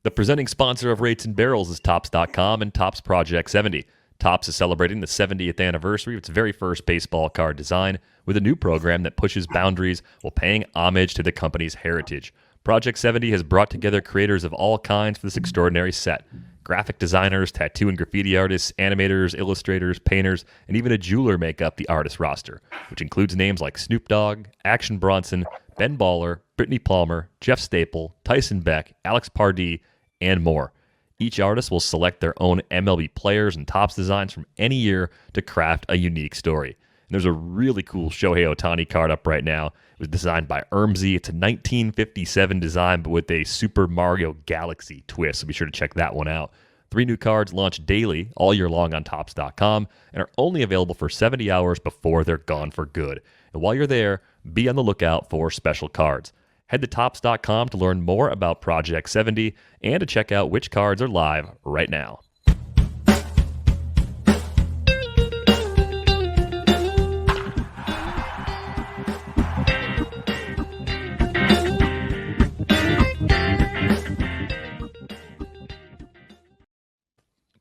The presenting sponsor of Rates and Barrels is Topps.com and Topps Project 70. Topps is celebrating the 70th anniversary of its very first baseball card design with a new program that pushes boundaries while paying homage to the company's heritage. Project 70 has brought together creators of all kinds for this extraordinary set. Graphic designers, tattoo and graffiti artists, animators, illustrators, painters, and even a jeweler make up the artist roster, which includes names like Snoop Dogg, Action Bronson, Ben Baller, Brittany Palmer, Jeff Staple, Tyson Beck, Alex Pardee, and more. Each artist will select their own MLB players and Topps designs from any year to craft a unique story. And there's a really cool Shohei Ohtani card up right now. It was designed by Ermsey. It's a 1957 design, but with a Super Mario Galaxy twist, so be sure to check that one out. 3 new cards launch daily all year long on Topps.com and are only available for 70 hours before they're gone for good. And while you're there, be on the lookout for special cards. Head to Topps.com to learn more about Project 70 and to check out which cards are live right now.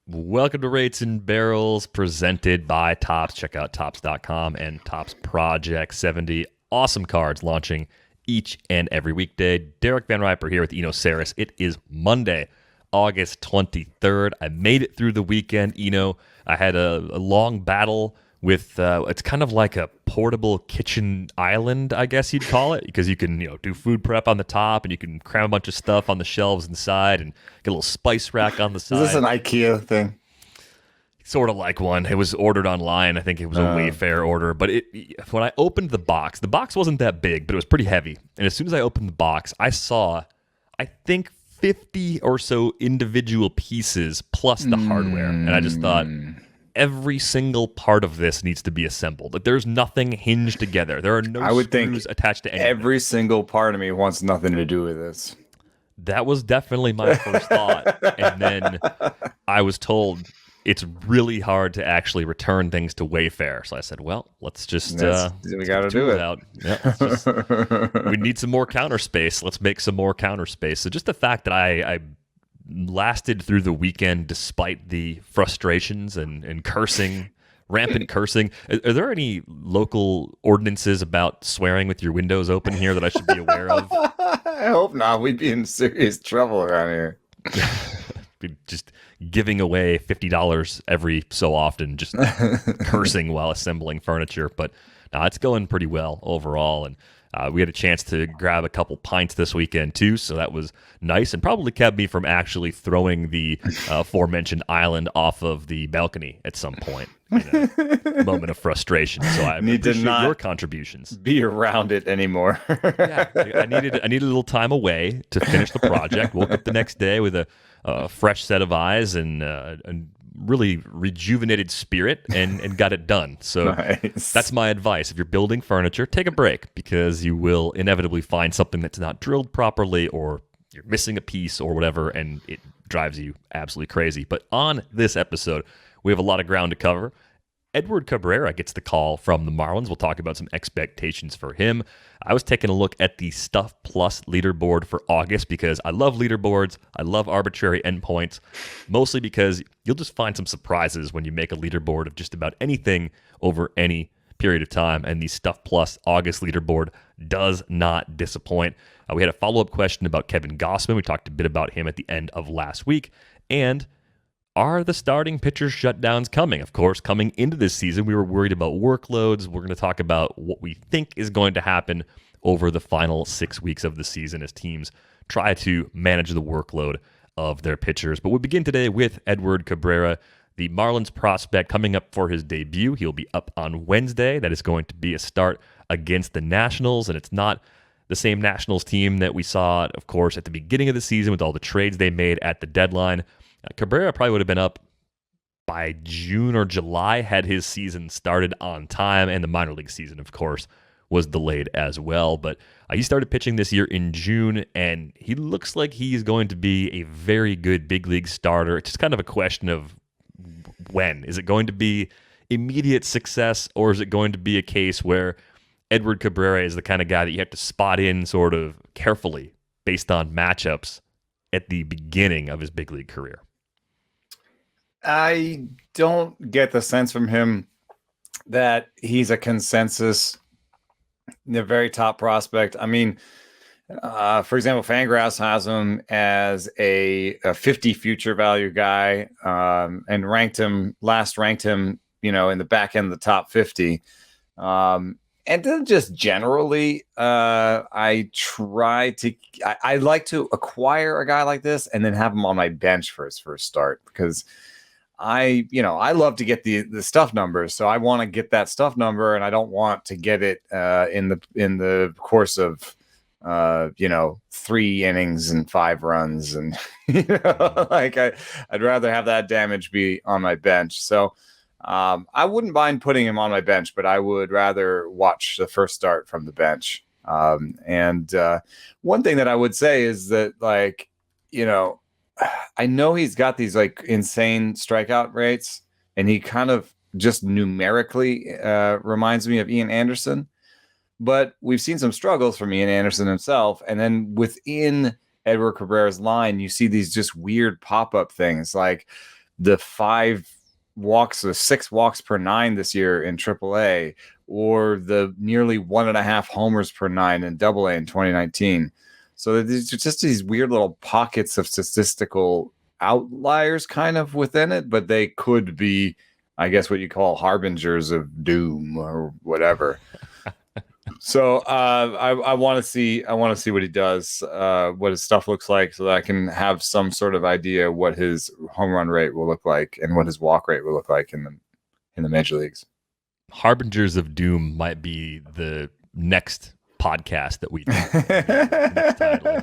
Welcome to Rates and Barrels, presented by Topps. Check out Topps.com and Topps Project 70. Awesome cards launching each and every weekday. Derek Van Riper here with Eno Saris. It is Monday, August 23rd. I made it through the weekend, Eno. I had a long battle with, it's kind of like a portable kitchen island, I guess you'd call it, because you can do food prep on the top and you can cram a bunch of stuff on the shelves inside and get a little spice rack on the side. Is this an IKEA thing? Sort of like one. It was ordered online. I think it was a Wayfair order. But when I opened the box wasn't that big, but it was pretty heavy. And as soon as I opened the box, I saw, I think, 50 or so individual pieces plus the hardware. And I just thought, every single part of this needs to be assembled. Like, there's nothing hinged together. There are no screws attached to anything. Every single part of me wants nothing to do with this. That was definitely my first thought. And then I was told it's really hard to actually return things to Wayfair. So I said, well, let's just we got to do it. We need some more counter space. Let's make some more counter space. So just the fact that I lasted through the weekend despite the frustrations and cursing, rampant cursing. Are there any local ordinances about swearing with your windows open here that I should be aware of? I hope not. We'd be in serious trouble around here. Just giving away $50 every so often, just cursing while assembling furniture. But it's going pretty well overall. And we had a chance to grab a couple pints this weekend too, so that was nice and probably kept me from actually throwing the aforementioned island off of the balcony at some point in a moment of frustration. So I appreciate your contributions. Be around it anymore. Yeah, I needed a little time away to finish the project. Woke up the next day with a fresh set of eyes and really rejuvenated spirit and got it done. So nice. That's my advice. If you're building furniture, take a break, because you will inevitably find something that's not drilled properly or you're missing a piece or whatever, and it drives you absolutely crazy. But on this episode, we have a lot of ground to cover. Edward Cabrera gets the call from the Marlins. We'll talk about some expectations for him. I was taking a look at the Stuff Plus leaderboard for August because I love leaderboards. I love arbitrary endpoints, mostly because you'll just find some surprises when you make a leaderboard of just about anything over any period of time. And the Stuff Plus August leaderboard does not disappoint. We had a follow-up question about Kevin Gausman. We talked a bit about him at the end of last week. And are the starting pitcher shutdowns coming? Of course, coming into this season, we were worried about workloads. We're going to talk about what we think is going to happen over the final 6 weeks of the season as teams try to manage the workload of their pitchers. But we begin today with Edward Cabrera, the Marlins prospect, coming up for his debut. He'll be up on Wednesday. That is going to be a start against the Nationals, and it's not the same Nationals team that we saw, of course, at the beginning of the season with all the trades they made at the deadline. Cabrera probably would have been up by June or July had his season started on time, and the minor league season, of course, was delayed as well. But he started pitching this year in June, and he looks like he's going to be a very good big league starter. It's just kind of a question of when. Is it going to be immediate success, or is it going to be a case where Edward Cabrera is the kind of guy that you have to spot in sort of carefully based on matchups at the beginning of his big league career? I don't get the sense from him that he's a consensus, the very top prospect. I mean, for example, Fangraphs has him as a 50 future value guy, and ranked him, in the back end of the top 50. And then just generally, I like to acquire a guy like this and then have him on my bench for his first start, because I love to get the stuff numbers. So I want to get that stuff number, and I don't want to get it in the course of 3 innings and 5 runs, and I'd rather have that damage be on my bench. So I wouldn't mind putting him on my bench, but I would rather watch the first start from the bench. And one thing that I would say is that, I know he's got these insane strikeout rates, and he kind of just numerically reminds me of Ian Anderson. But we've seen some struggles from Ian Anderson himself. And then within Edward Cabrera's line, you see these just weird pop-up things, like the 6 walks per 9 this year in AAA, or the nearly 1.5 homers per 9 in AA in 2019. So there's just these weird little pockets of statistical outliers kind of within it, but they could be, I guess, what you call harbingers of doom or whatever. So I want to see what he does, what his stuff looks like, so that I can have some sort of idea what his home run rate will look like and what his walk rate will look like in the major leagues. Harbingers of Doom might be the next podcast that we do. Next title.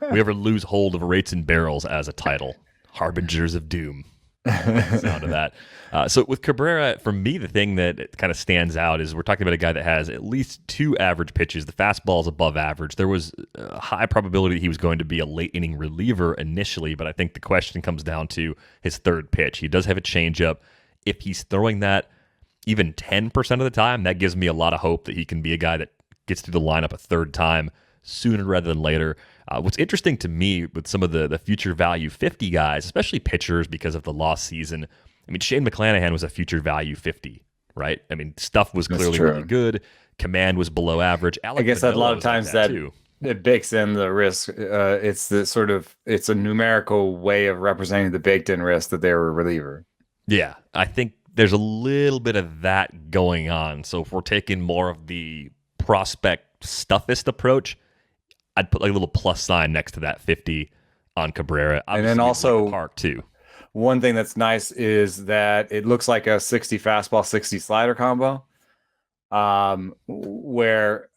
If we ever lose hold of Rates and Barrels as a title, Harbingers of Doom. Sound of that. So with Cabrera, for me, the thing that kind of stands out is we're talking about a guy that has at least 2 average pitches. The fastball is above average. There was a high probability that he was going to be a late inning reliever initially, but I think the question comes down to his third pitch. He does have a changeup. If he's throwing that even 10% of the time, that gives me a lot of hope that he can be a guy that gets through the lineup a third time sooner rather than later. What's interesting to me with some of the future value 50 guys, especially pitchers because of the lost season, I mean, Shane McClanahan was a future value 50, right? I mean, stuff was clearly really good. Command was below average. I guess a lot of times that it bakes in the risk. It's a numerical way of representing the baked in risk that they were a reliever. Yeah, I think there's a little bit of that going on. So if we're taking more of the prospect stuffist approach, I'd put like a little plus sign next to that 50 on Cabrera. Obviously, and then also Park too. One thing that's nice is that it looks like a 60 fastball, 60 slider combo, where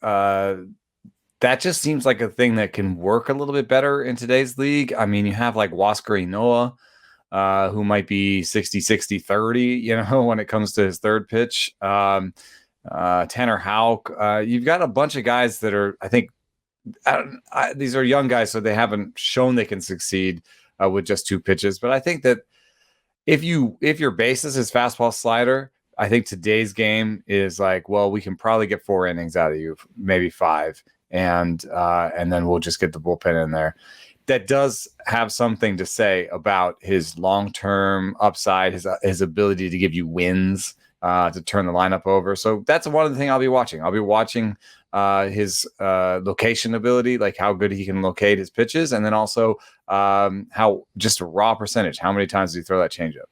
that just seems like a thing that can work a little bit better in today's league. I mean, you have like Huascar Ynoa, who might be 60, 60, 30, when it comes to his third pitch. Tanner Houck. You've got a bunch of guys that are, I think, these are young guys, so they haven't shown they can succeed with just 2 pitches. But I think that if your basis is fastball slider, I think today's game is like, well, we can probably get 4 innings out of you, maybe 5, and then we'll just get the bullpen in there. That does have something to say about his long-term upside, his ability to give you wins, to turn the lineup over. So that's one of the things I'll be watching. I'll be watching his location ability, like how good he can locate his pitches, and then also how just a raw percentage. How many times does he throw that changeup?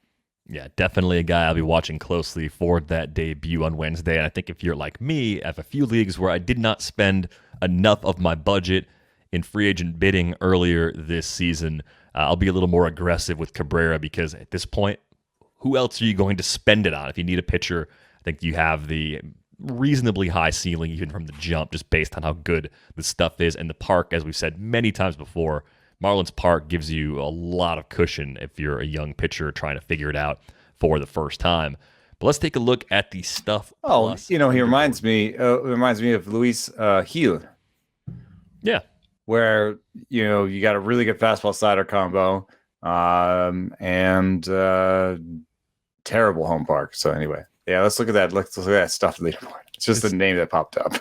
Yeah, definitely a guy I'll be watching closely for that debut on Wednesday. And I think if you're like me, I have a few leagues where I did not spend enough of my budget in free agent bidding earlier this season. I'll be a little more aggressive with Cabrera, because at this point, who else are you going to spend it on? If you need a pitcher, I think you have the reasonably high ceiling even from the jump, just based on how good the stuff is. And the park, as we've said many times before, Marlins Park gives you a lot of cushion if you're a young pitcher trying to figure it out for the first time. But let's take a look at the stuff. He reminds me of Luis Gil. Yeah. Where, you got a really good fastball slider combo, and terrible home park. So anyway, yeah, let's look at that. Let's look at that stuff leaderboard. It's just the name that popped up.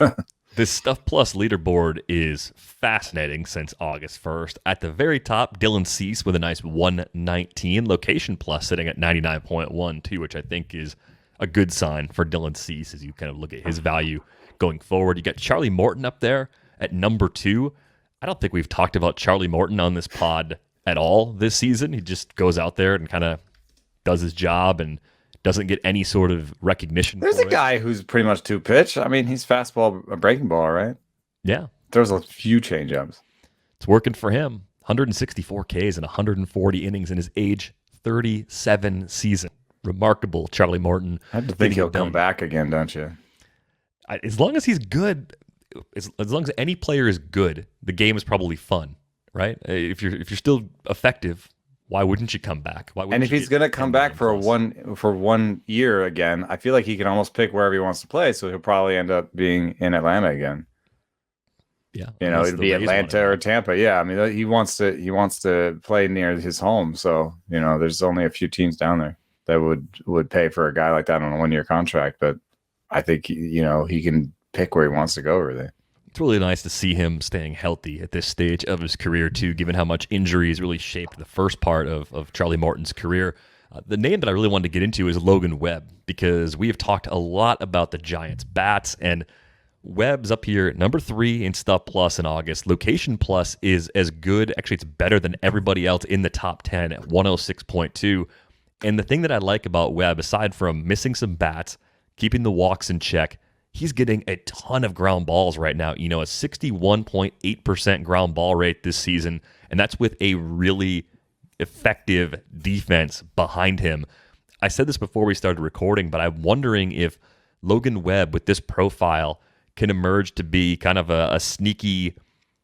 This Stuff Plus leaderboard is fascinating since August 1st. At the very top, Dylan Cease with a nice 119. Location Plus sitting at 99.1 too, which I think is a good sign for Dylan Cease as you kind of look at his value going forward. You got Charlie Morton up there at number 2. I don't think we've talked about Charlie Morton on this pod at all this season. He just goes out there and kind of does his job and doesn't get any sort of recognition. There's a guy who's pretty much two pitch. I mean, he's fastball, a breaking ball, right? Yeah. Throws a few changeups. It's working for him. 164 Ks and 140 innings in his age 37 season. Remarkable, Charlie Morton. I have to think he'll come back again, don't you? As long as he's good, as long as any player is good, the game is probably fun, right? If you're still effective, why wouldn't you come back? And if he's going to come back for 1 year again, I feel like he can almost pick wherever he wants to play. So he'll probably end up being in Atlanta again. Yeah, it'd be Atlanta or Tampa. Yeah, I mean, he wants to play near his home. So there's only a few teams down there that would pay for a guy like that on a 1-year contract. But I think he can pick where he wants to go over there. It's really nice to see him staying healthy at this stage of his career, too, given how much injuries really shaped the first part of Charlie Morton's career. The name that I really wanted to get into is Logan Webb, because we have talked a lot about the Giants' bats, and Webb's up here at number 3 in Stuff Plus in August. Location Plus is as good. Actually, it's better than everybody else in the top 10 at 106.2. And the thing that I like about Webb, aside from missing some bats, keeping the walks in check, he's getting a ton of ground balls right now. A 61.8% ground ball rate this season, and that's with a really effective defense behind him. I said this before we started recording, but I'm wondering if Logan Webb, with this profile, can emerge to be kind of a sneaky,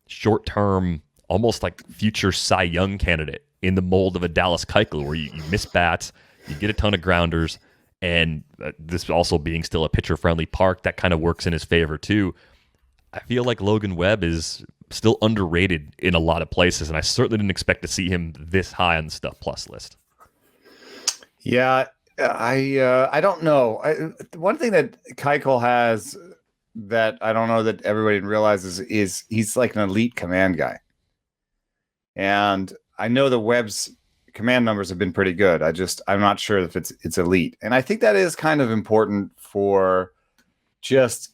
short-term, almost like future Cy Young candidate in the mold of a Dallas Keuchel, where you miss bats, you get a ton of grounders, and this also being still a pitcher-friendly park, that kind of works in his favor too. I feel like Logan Webb is still underrated in a lot of places, and I certainly didn't expect to see him this high on the Stuff Plus list. Yeah, I don't know. One thing that Keuchel has that I don't know that everybody realizes is he's like an elite command guy. And I know the Webb's command numbers have been pretty good. I'm not sure if it's elite. And I think that is kind of important for just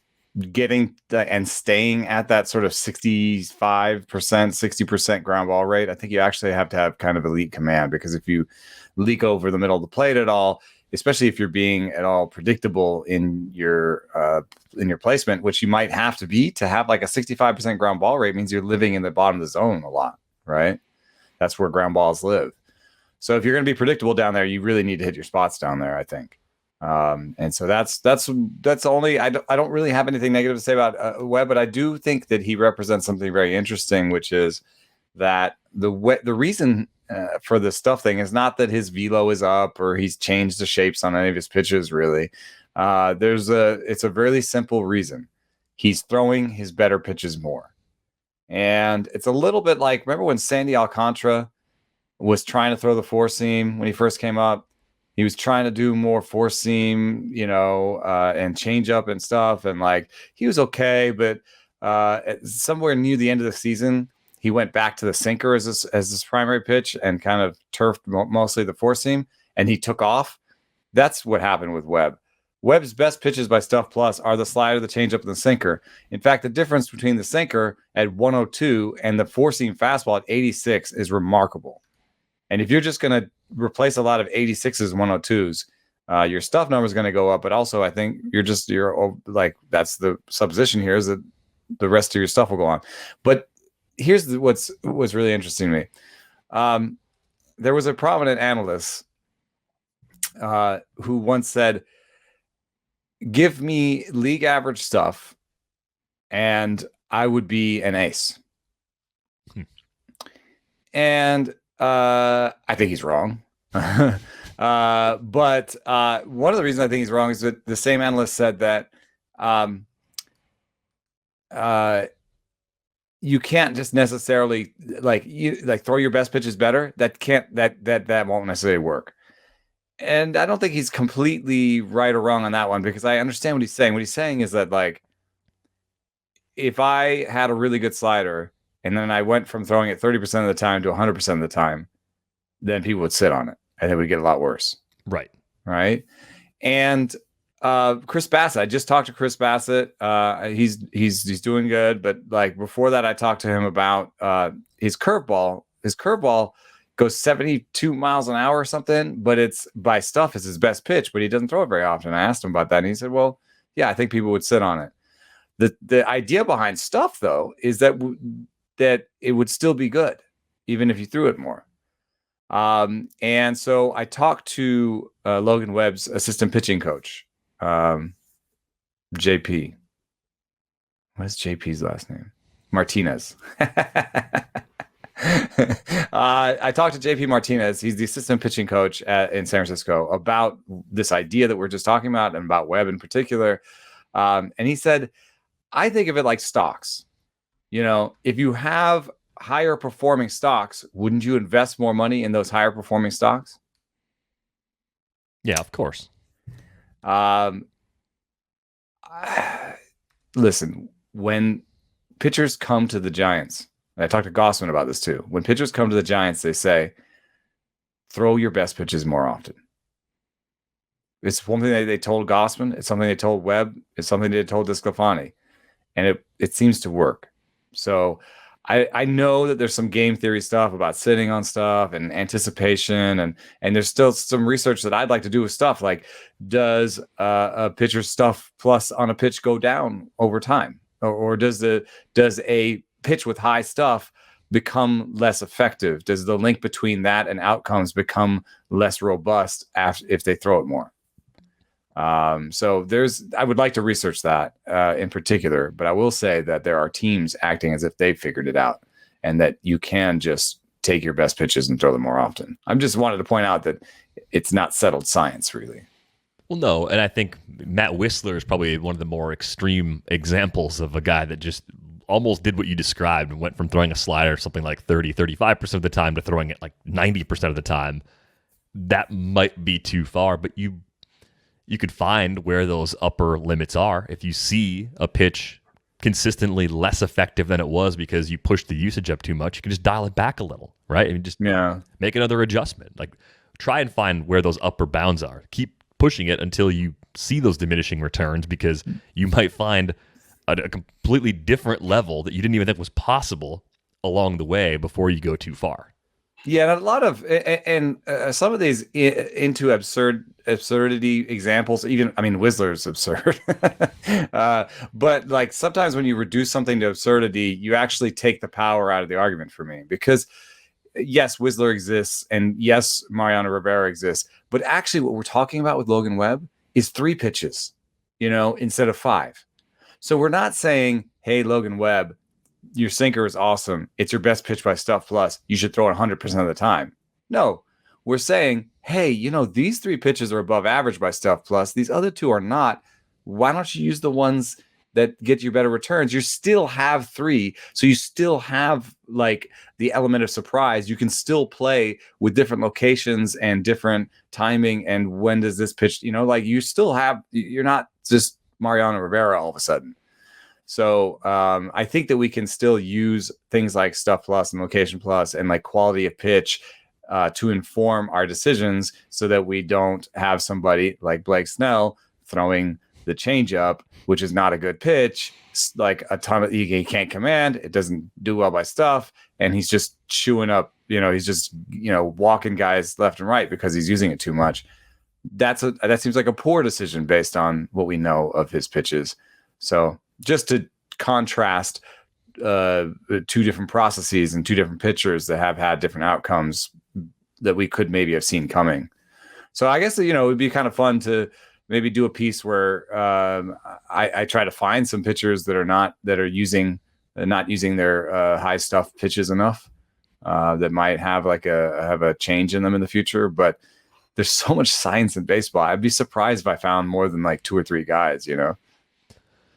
getting and staying at that sort of 65%, 60% ground ball rate. I think you actually have to have kind of elite command, because if you leak over the middle of the plate at all, especially if you're being at all predictable in your placement, which you might have to have like a 65% ground ball rate, means you're living in the bottom of the zone a lot, right? That's where ground balls live. So if you're going to be predictable down there, you really need to hit your spots down there, I think. And so that's only, I don't really have anything negative to say about Webb, but I do think that he represents something very interesting, which is that the reason for this stuff thing is not that his velo is up or he's changed the shapes on any of his pitches, really. It's a really simple reason. He's throwing his better pitches more. And it's a little bit like, remember when Sandy Alcantara was trying to throw the four seam when he first came up? He was trying to do more four seam, and change up and stuff. And like, he was okay, but somewhere near the end of the season, he went back to the sinker as his primary pitch and kind of turfed mostly the four seam, and he took off. That's what happened with Webb. Webb's best pitches by Stuff Plus are the slider, the changeup, and the sinker. In fact, the difference between the sinker at 102 and the four seam fastball at 86 is remarkable. And if you're just going to replace a lot of 86s and 102s, your stuff number is going to go up. But also, I think you're like, that's the supposition here, is that the rest of your stuff will go on. But here's what's really interesting to me. There was a prominent analyst who once said, give me league average stuff and I would be an ace. And I think he's wrong. But one of the reasons I think he's wrong is that the same analyst said that you can't just necessarily throw your best pitches better. That won't necessarily work. And I don't think he's completely right or wrong on that one, because I understand what he's saying. What he's saying is that if I had a really good slider and then I went from throwing it 30% of the time to 100% of the time, then people would sit on it and it would get a lot worse. Right. Right. And Chris Bassett, I just talked to Chris Bassett. He's doing good. But like before that, I talked to him about his curveball. His curveball goes 72 miles an hour or something, but it's by stuff is his best pitch, but he doesn't throw it very often. I asked him about that, and he said, well, yeah, I think people would sit on it. The idea behind stuff, though, is that that it would still be good, even if you threw it more. And so I talked to Logan Webb's assistant pitching coach, JP. What is JP's last name? Martinez. I talked to JP Martinez. He's the assistant pitching coach in San Francisco about this idea that we're just talking about and about Webb in particular. And he said, I think of it like stocks. You know, if you have higher performing stocks, wouldn't you invest more money in those higher performing stocks? Yeah, of course. Listen, when pitchers come to the Giants, and I talked to Gausman about this too. When pitchers come to the Giants, they say, throw your best pitches more often. It's one thing that they told Gausman. It's something they told Webb. It's something they told DeSclafani. And it seems to work. So I know that there's some game theory stuff about sitting on stuff and anticipation. And there's still some research that I'd like to do with stuff like, does a pitcher's stuff plus on a pitch go down over time? Or does a pitch with high stuff become less effective? Does the link between that and outcomes become less robust if they throw it more? So I would like to research that in particular, but I will say that there are teams acting as if they've figured it out and that you can just take your best pitches and throw them more often. I just wanted to point out that it's not settled science, really. Well, no, and I think Matt Whistler is probably one of the more extreme examples of a guy that just almost did what you described and went from throwing a slider something like 35% of the time to throwing it like 90% of the time. That might be too far, but you could find where those upper limits are. If you see a pitch consistently less effective than it was because you pushed the usage up too much, you can just dial it back a little, right? I mean, just make another adjustment. Like, try and find where those upper bounds are. Keep pushing it until you see those diminishing returns, because you might find a completely different level that you didn't even think was possible along the way before you go too far. Yeah, and a lot of some of these into absurdity examples. Even, I mean, Whistler's absurd, but like sometimes when you reduce something to absurdity, you actually take the power out of the argument for me. Because yes, Whistler exists, and yes, Mariano Rivera exists, but actually, what we're talking about with Logan Webb is 3 pitches, instead of 5. So we're not saying, "Hey, Logan Webb, your sinker is awesome. It's your best pitch by stuff plus. You should throw it 100% of the time." No, we're saying, hey, these 3 pitches are above average by stuff plus. These other 2 are not. Why don't you use the ones that get you better returns? You still have 3. So you still have like the element of surprise. You can still play with different locations and different timing. And when does this pitch, you still have, you're not just Mariano Rivera all of a sudden. So I think that we can still use things like stuff plus and location plus and like quality of pitch to inform our decisions, so that we don't have somebody like Blake Snell throwing the changeup, which is not a good pitch, like a ton of he can't command. It doesn't do well by stuff, and he's just chewing up. He's just walking guys left and right because he's using it too much. That seems like a poor decision based on what we know of his pitches. So just to contrast 2 different processes and 2 different pitchers that have had different outcomes that we could maybe have seen coming. So I guess, it would be kind of fun to maybe do a piece where I try to find some pitchers that are not using their high stuff pitches enough that might have have a change in them in the future. But there's so much science in baseball. I'd be surprised if I found more than like 2 or 3 guys,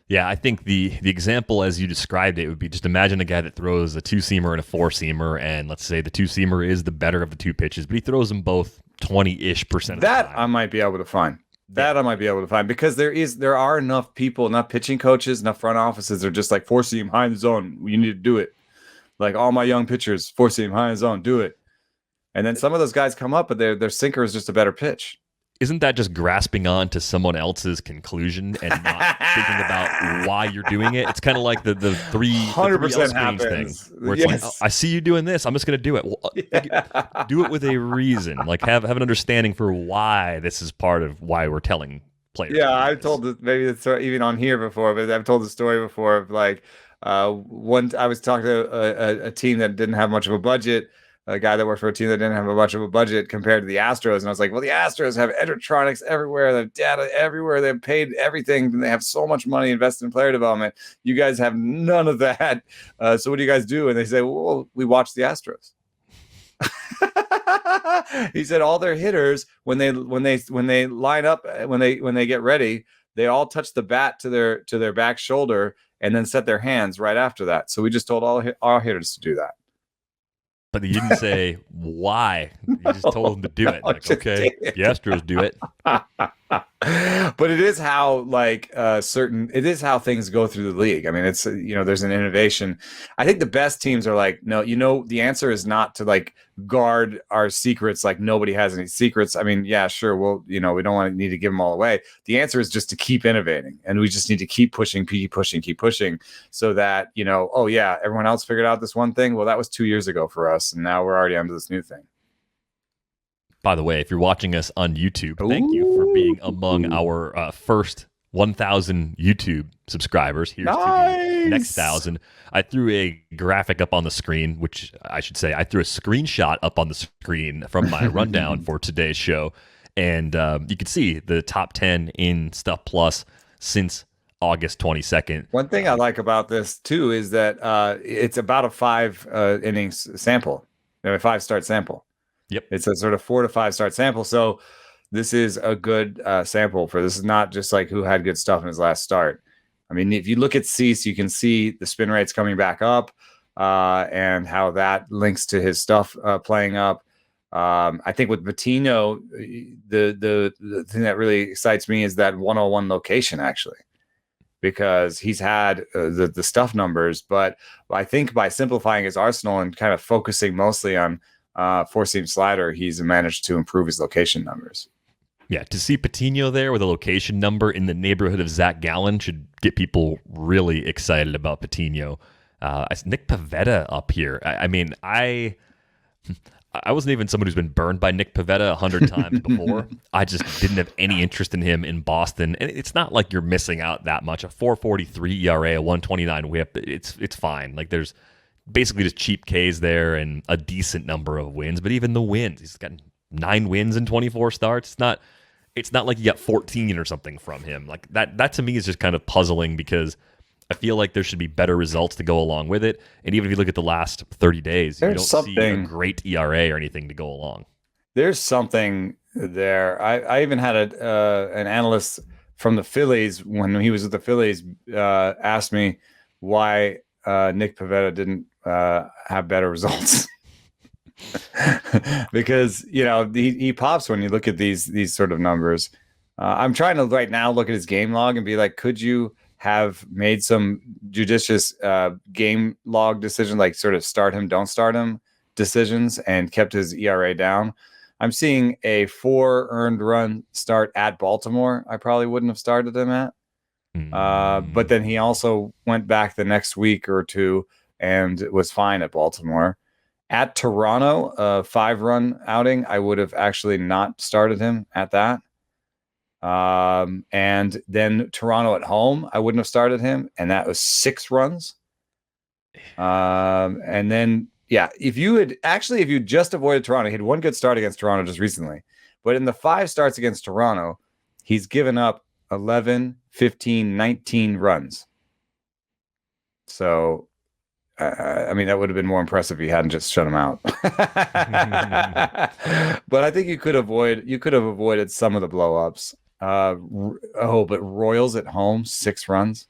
Yeah, I think the example as you described it would be, just imagine a guy that throws a 2-seamer and a 4-seamer, and let's say the 2-seamer is the better of the 2 pitches, but he throws them both 20-ish% of the time. That I might be able to find. That I might be able to find, because there are enough people, enough pitching coaches, enough front offices. They're just like, 4-seam high in the zone. You need to do it. Like, all my young pitchers, 4-seam high in the zone, do it. And then some of those guys come up, but their sinker is just a better pitch. Isn't that just grasping on to someone else's conclusion and not thinking about why you're doing it? It's kind of like the 100% screens happens. thing, where it's like, oh, I see you doing this, I'm just going to do it. Well, like, do it with a reason. Like, have an understanding for why this is part of why we're telling players. Yeah, I've told this, maybe it's even on here before, but I've told the story before of like, I was talking to a team that didn't have much of a budget. A guy that worked for a team that didn't have much of a budget compared to the Astros. And I was like, well, the Astros have electronics everywhere. They have data everywhere. They've paid everything. And they have so much money invested in player development. You guys have none of that. So what do you guys do? And they say, well, we watch the Astros. He said all their hitters, when they line up, when they get ready, they all touch the bat to their back shoulder and then set their hands right after that. So we just told all our hitters to do that. But you didn't say why. You just told them to do it. Like, okay, the Astros do it. But it is how it is how things go through the league. I mean, it's, there's an innovation. I think the best teams are like, no, the answer is not to like guard our secrets. Like, nobody has any secrets. I mean, yeah, sure. Well, we don't need to give them all away. The answer is just to keep innovating, and we just need to keep pushing, so that, oh yeah, everyone else figured out this one thing. Well, that was 2 years ago for us, and now we're already onto this new thing. By the way, if you're watching us on YouTube, thank you for being among our first 1,000 YouTube subscribers. Here's to the next 1,000. I threw a graphic up on the screen, which I should say I threw a screenshot up on the screen from my rundown for today's show. And you can see the top 10 in Stuff Plus since August 22nd. One thing I like about this, too, is that it's about a 5 innings sample, a 5-start sample. Yep. It's a sort of 4 to 5 start sample. So this is a good sample for this. Is not just like who had good stuff in his last start. I mean, if you look at Cease, you can see the spin rates coming back up and how that links to his stuff playing up. I think with Patiño, the thing that really excites me is that 101 location, actually, because he's had the stuff numbers. But I think by simplifying his arsenal and kind of focusing mostly on 4-seam slider, he's managed to improve his location numbers. Yeah, to see Patiño there with a location number in the neighborhood of Zach Gallen should get people really excited about Patiño. Nick Pivetta up here. I wasn't even someone who's been burned by Nick Pivetta 100 times before. I just didn't have any interest in him in Boston. And it's not like you're missing out that much. A 4.43 ERA, a 1.29 whip, it's fine. Like, there's basically just cheap Ks there and a decent number of wins. But even the wins, he's got 9 wins in 24 starts. It's not like you got 14 or something from him. Like, that to me is just kind of puzzling, because I feel like there should be better results to go along with it. And even if you look at the last 30 days, you don't see a great ERA or anything to go along. There's something there. I even had an analyst from the Phillies, when he was with the Phillies, asked me why Nick Pivetta didn't have better results. Because he pops when you look at these sort of numbers. I'm trying to right now look at his game log and be like, could you have made some judicious game log decision, like sort of start him, don't start him decisions, and kept his ERA down? I'm seeing a 4 earned run start at Baltimore. I probably wouldn't have started him at. But then he also went back the next week or two and was fine at Baltimore. At Toronto, a 5-run outing, I would have actually not started him at that. And then Toronto at home, I wouldn't have started him, and that was 6 runs. And then, yeah, if you just avoided Toronto, he had 1 good start against Toronto just recently, but in the 5 starts against Toronto, he's given up 11, 15, 19 runs. So, that would have been more impressive if he hadn't just shut him out. But I think you could have avoided some of the blow-ups. But Royals at home, 6 runs.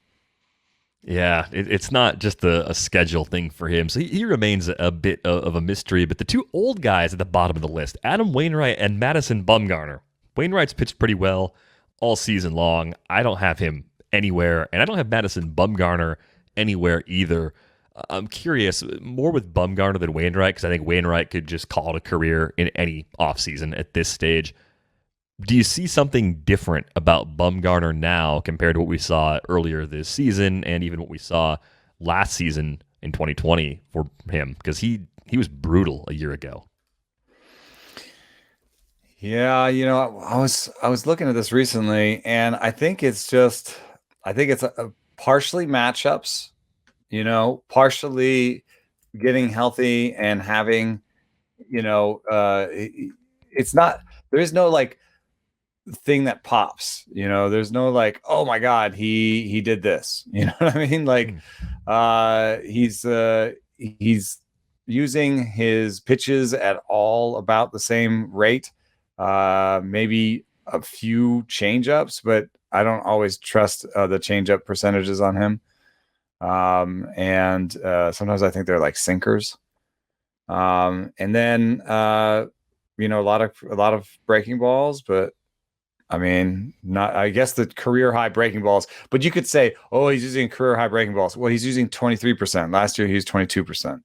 Yeah, it's not just a schedule thing for him. So he remains a bit of a mystery. But the 2 old guys at the bottom of the list, Adam Wainwright and Madison Bumgarner. Wainwright's pitched pretty well. all season long. I don't have him anywhere, and I don't have Madison Bumgarner anywhere either. I'm curious, more with Bumgarner than Wainwright, because I think Wainwright could just call it a career in any offseason at this stage. Do you see something different about Bumgarner now compared to what we saw earlier this season and even what we saw last season in 2020 for him? Because he was brutal a year ago. Yeah, I was looking at this recently, and I think it's partially matchups, partially getting healthy and having, it's not, there is no like thing that pops, there's no like, oh my God, he did this, you know what I mean? Like, he's using his pitches at all about the same rate, maybe a few changeups, but I don't always trust the changeup percentages on him. And sometimes I think they're like sinkers. And then a lot of breaking balls, but I mean, not, I guess the career high breaking balls, but you could say, oh, he's using career high breaking balls. Well, he's using 23%. Last year he was 22%.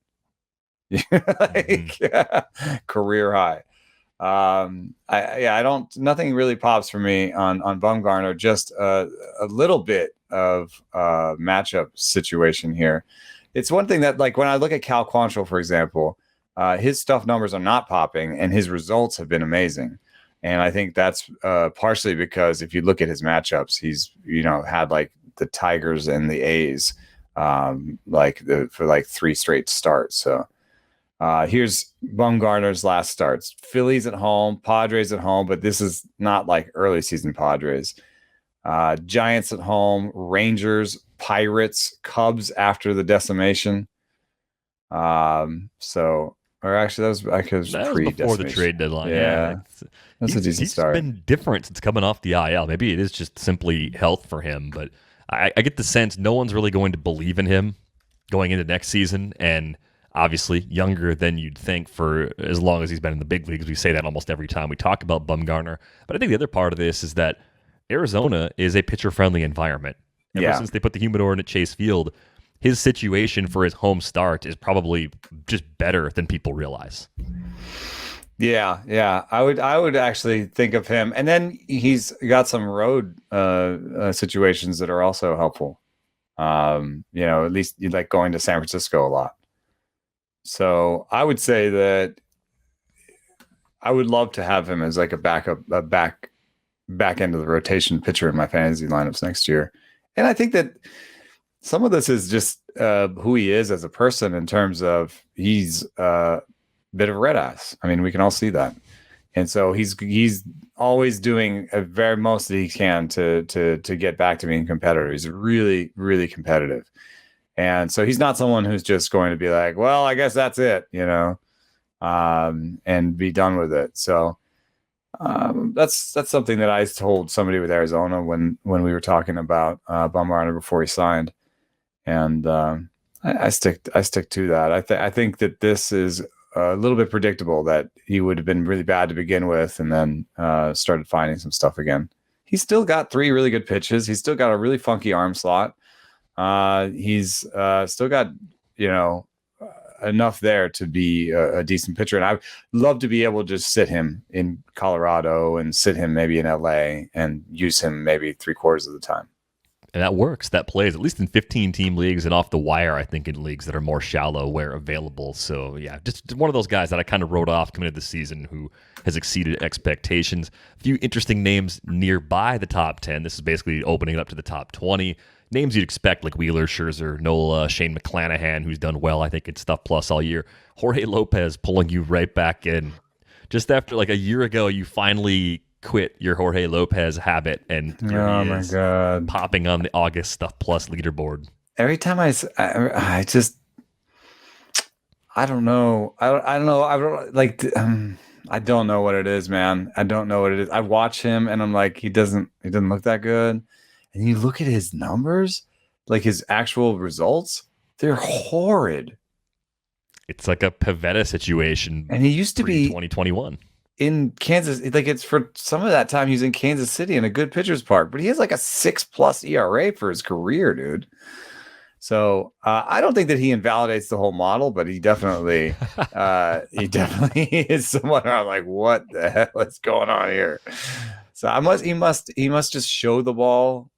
Career high. Nothing really pops for me on Bumgarner, just a little bit of matchup situation here. It's one thing that, like, when I look at Cal Quantrill, for example, his stuff numbers are not popping and his results have been amazing. And I think that's partially because if you look at his matchups, he's, had like the Tigers and the A's for like 3 straight starts. So here's Bumgarner's last starts. Phillies at home, Padres at home, but this is not like early season Padres. Giants at home, Rangers, Pirates, Cubs after the decimation. Or actually, that was before the trade deadline. Yeah. That's a decent start. He's been different since coming off the IL. Maybe it is just simply health for him, but I get the sense no one's really going to believe in him going into next season, and obviously younger than you'd think for as long as he's been in the big leagues. We say that almost every time we talk about Bumgarner. But I think the other part of this is that Arizona is a pitcher-friendly environment. Ever since they put the humidor in at Chase Field, his situation for his home start is probably just better than people realize. Yeah. I would actually think of him. And then he's got some road situations that are also helpful. At least you like going to San Francisco a lot. So I would say that I would love to have him as like a back end of the rotation pitcher in my fantasy lineups next year. And I think that some of this is just who he is as a person in terms of he's a bit of a red ass. I mean, we can all see that. And so he's always doing a very most that he can to get back to being competitive. He's really, really competitive. And so he's not someone who's just going to be like, well, I guess that's it, and be done with it. So that's something that I told somebody with Arizona when we were talking about Bumgarner before he signed. And I stick to that. I think that this is a little bit predictable that he would have been really bad to begin with and then started finding some stuff again. He's still got 3 really good pitches. He's still got a really funky arm slot. He's still got, enough there to be a decent pitcher. And I'd love to be able to just sit him in Colorado and sit him maybe in LA and use him maybe 3/4 of the time. And that works. That plays, at least in 15-team leagues and off the wire, I think, in leagues that are more shallow where available. So, yeah, just one of those guys that I kind of wrote off coming into the season who has exceeded expectations. A few interesting names nearby the top 10. This is basically opening it up to the top 20. Names you'd expect, like Wheeler, Scherzer, Nola, Shane McClanahan, who's done well, I think, in Stuff Plus all year. Jorge Lopez pulling you right back in. Just after, like, a year ago, you finally quit your Jorge Lopez habit, and here he is, popping on the August Stuff Plus leaderboard. Every time I just, I don't know. I don't know. I don't know what it is, man. I don't know what it is. I watch him and I'm like, he doesn't look that good. And you look at his numbers, like his actual results, they're horrid. It's like a Pivetta situation. And he used to be 2021. in Kansas. Like it's for some of that time he was in Kansas City in a good pitcher's park, but he has like a 6+ ERA for his career, dude. So I don't think that he invalidates the whole model, but he definitely is someone I'm like, what the hell is going on here? So he must just show the ball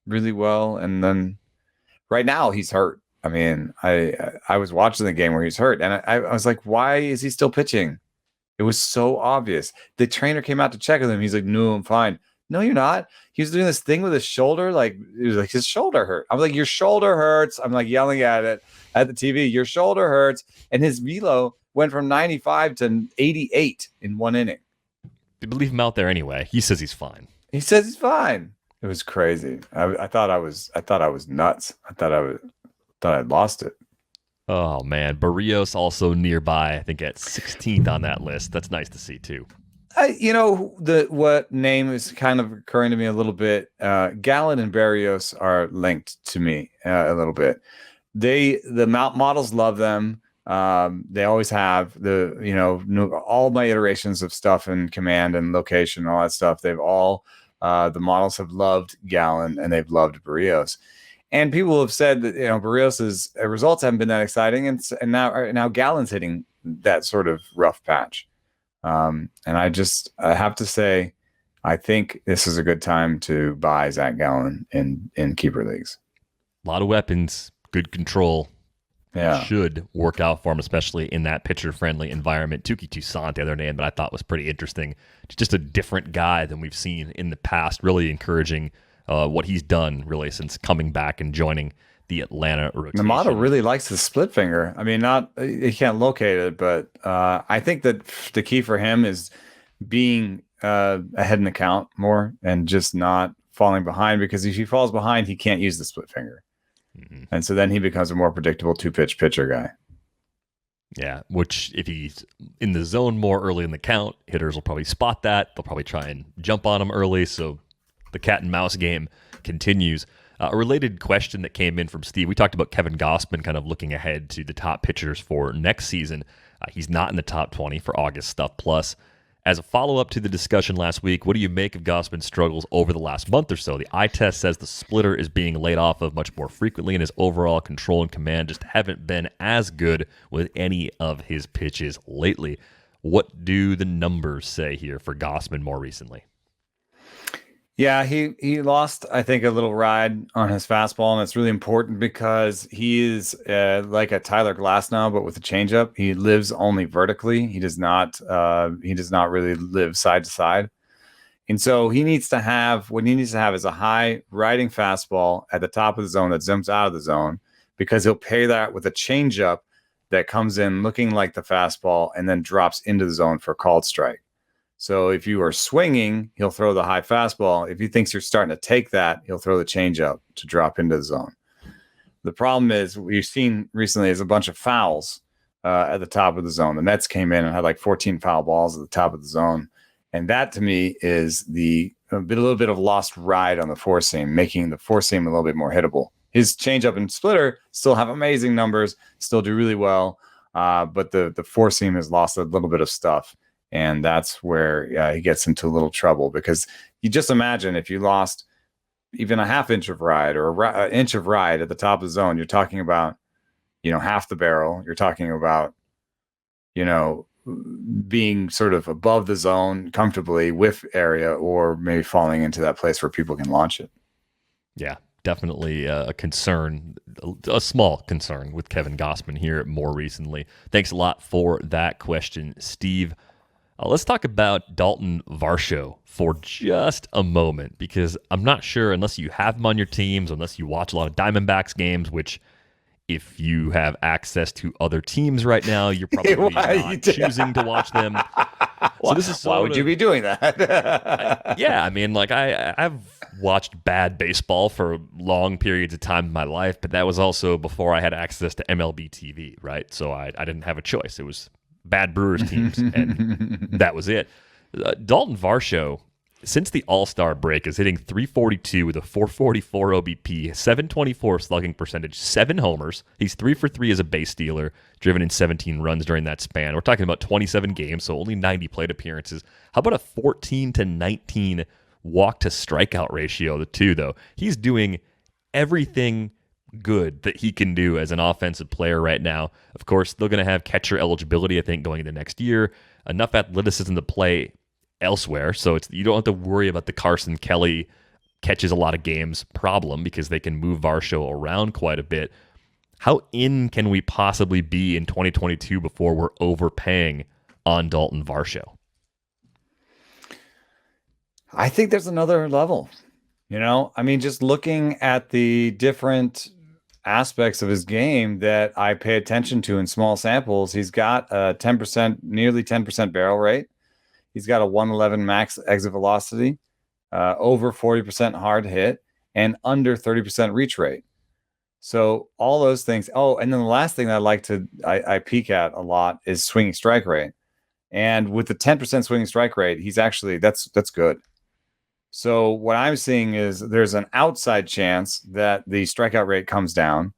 really well, and then right now he's hurt. I mean, I was watching the game where he's hurt, and I was like, why is he still pitching? It was so obvious. The trainer came out to check with him. He's like, no, I'm fine. No, you're not. He was doing this thing with his shoulder. Like, it was like his shoulder hurt. I was like, your shoulder hurts. I'm like yelling at it at the TV. Your shoulder hurts. And his velo went from 95 to 88 in 1 inning. People leave him out there anyway. He says he's fine. He says he's fine. It was crazy. I thought I was nuts. I thought I'd lost it. Oh man, Barrios also nearby. I think at 16th on that list. That's nice to see too. What name is kind of occurring to me a little bit. Gallen and Barrios are linked to me a little bit. The models love them. They always have all my iterations of stuff and command and location, all that stuff. They've all the models have loved Gallen and they've loved Barrios. And people have said that Barrios's results haven't been that exciting, and now Gallen's hitting that sort of rough patch. And I have to say, I think this is a good time to buy Zach Gallen in keeper leagues. A lot of weapons, good control. Yeah, should work out for him, especially in that pitcher-friendly environment. Tuki Toussaint, the other name that I thought was pretty interesting. Just a different guy than we've seen in the past. Really encouraging what he's done really since coming back and joining the Atlanta rotation. The model really likes the split finger. I mean, he can't locate it, but I think that the key for him is being ahead in the count more and just not falling behind, because if he falls behind, he can't use the split finger. Mm-hmm. And so then he becomes a more predictable 2-pitch pitcher guy. Yeah, which if he's in the zone more early in the count, hitters will probably spot that. They'll probably try and jump on him early, so the cat and mouse game continues. A related question that came in from Steve. We talked about Kevin Gausman kind of looking ahead to the top pitchers for next season. He's not in the top 20 for August Stuff Plus. As a follow-up to the discussion last week, what do you make of Gausman's struggles over the last month or so? The eye test says the splitter is being laid off of much more frequently, and his overall control and command just haven't been as good with any of his pitches lately. What do the numbers say here for Gausman more recently? Yeah, he lost, I think, a little ride on his fastball, and it's really important because he is like a Tyler Glasnow, but with a changeup. He lives only vertically. He does not really live side to side, and so what he needs to have is a high riding fastball at the top of the zone that zooms out of the zone, because he'll pair that with a changeup that comes in looking like the fastball and then drops into the zone for a called strike. So if you are swinging, he'll throw the high fastball. If he thinks you're starting to take that, he'll throw the changeup to drop into the zone. The problem is what we've seen recently is a bunch of fouls at the top of the zone. The Mets came in and had like 14 foul balls at the top of the zone. And that to me is a little bit of lost ride on the four seam, making the four seam a little bit more hittable. His changeup and splitter still have amazing numbers, still do really well. But the four seam has lost a little bit of stuff. And that's where he gets into a little trouble, because you just imagine if you lost even a half inch of ride or an inch of ride at the top of the zone, you're talking about, half the barrel. You're talking about, being sort of above the zone comfortably, whiff area, or maybe falling into that place where people can launch it. Yeah, definitely a concern, a small concern with Kevin Gausman here more recently. Thanks a lot for that question, Steve. Let's talk about Daulton Varsho for just a moment, because I'm not sure, unless you have him on your teams, unless you watch a lot of Diamondbacks games, which if you have access to other teams right now, you're probably not choosing to watch them. So this is why would you be doing that? I mean, like I've watched bad baseball for long periods of time in my life, but that was also before I had access to MLB TV, right? So I didn't have a choice. It was bad Brewers teams, and that was it. Daulton Varsho, since the All-Star break, is hitting 342 with a 444 OBP, 724 slugging percentage, 7 homers. He's 3 for 3 as a base stealer, driven in 17 runs during that span. We're talking about 27 games, so only 90 plate appearances. How about a 14 to 19 walk to strikeout ratio, the two, though? He's doing everything good that he can do as an offensive player right now. Of course, they're going to have catcher eligibility, I think, going into next year. Enough athleticism to play elsewhere, so you don't have to worry about the Carson Kelly catches a lot of games problem because they can move Varsho around quite a bit. How in can we possibly be in 2022 before we're overpaying on Daulton Varsho? I think there's another level. I mean, just looking at the different aspects of his game that I pay attention to in small samples, he's got a 10%, nearly 10% barrel rate. He's got a 111 max exit velocity, over 40% hard hit, and under 30% reach rate. So all those things. Oh, and then the last thing that I peek at a lot is swinging strike rate. And with the 10% swinging strike rate, he's actually, that's good. So what I'm seeing is there's an outside chance that the strikeout rate comes down.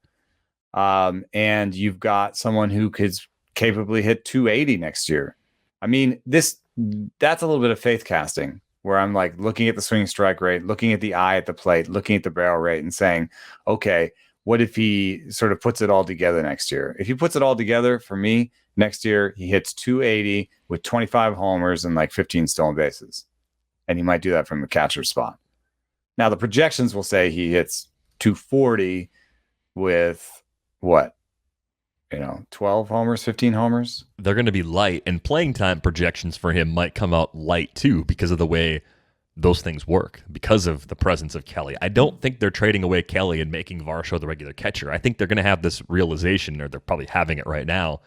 And you've got someone who could capably hit 280 next year. I mean, that's a little bit of faith casting where I'm like looking at the swinging strike rate, looking at the eye at the plate, looking at the barrel rate and saying, okay, what if he sort of puts it all together next year? If he puts it all together, for me, next year, he hits 280 with 25 homers and like 15 stolen bases. And he might do that from the catcher spot. Now, the projections will say he hits 240 with what? 12 homers, 15 homers. They're going to be light, and playing time projections for him might come out light too because of the way those things work, because of the presence of Kelly. I don't think they're trading away Kelly and making Varsho the regular catcher. I think they're going to have this realization, or they're probably having it right now.